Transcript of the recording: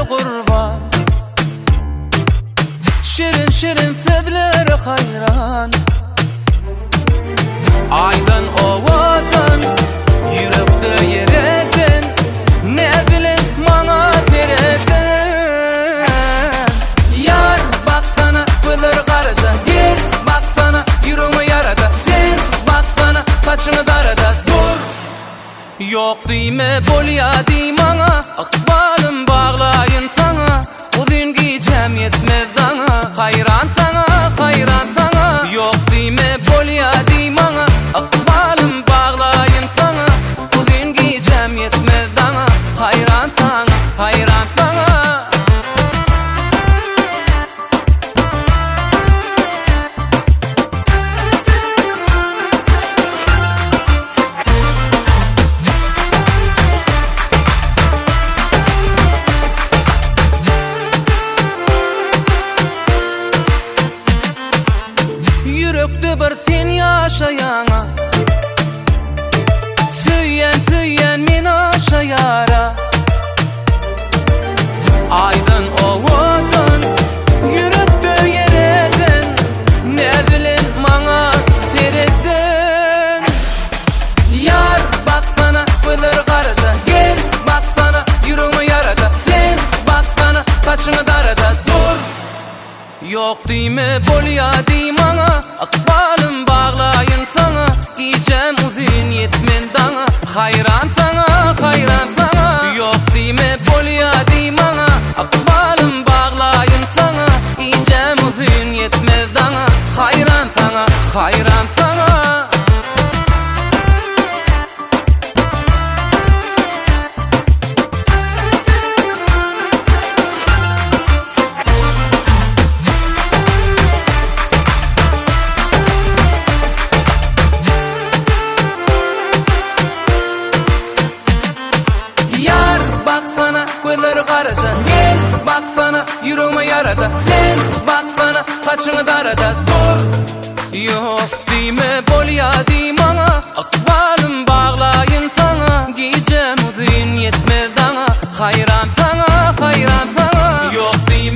kurban. Şirin şirin sözlere hayran. Aydan ovadan, yürekte yereden, ne bilin bana sereden. Yar baksana gözleri karasa, gel baksana yüreğimi yarada. Sen baksana saçını darada, dur. Yok diyme bolya diymana, akbalım bağlayın sana. Uzun giyeceğim yetmez sana, hayran sana, hayran sana. Yok diyme bolya diymana, akbalım bağlayın sana. Uzun giyeceğim yetmez sana, hayran sana, hayran sana. Yürekte bir sen yaşayana, söyyen men aşayara. Aydın ovadan, yürekte yereden, ne bilin bana sereden. Yar baksana gözleri karasa, gel baksana yüreğimi yarada. Sen baksana saçını darada, dur. Yok diyme bolya diymana, akbalım bağlayın sana. Diyeceğim uzun yetmen dana, hayran sana, hayran sana. Yok diyme bolya diymana, akbalım bağlayın sana. Diyeceğim uzun yetmez dana, hayran sana, hayran sana. Gözleri karasa, gel baksana yüreğimi yarada. Sen baksana saçını darada, dur. Yok diyme bolya diymana, akbalım bağlayın sana. Giyeceğim uzun yetmez sana, hayran sana, hayran sana. Yok diyme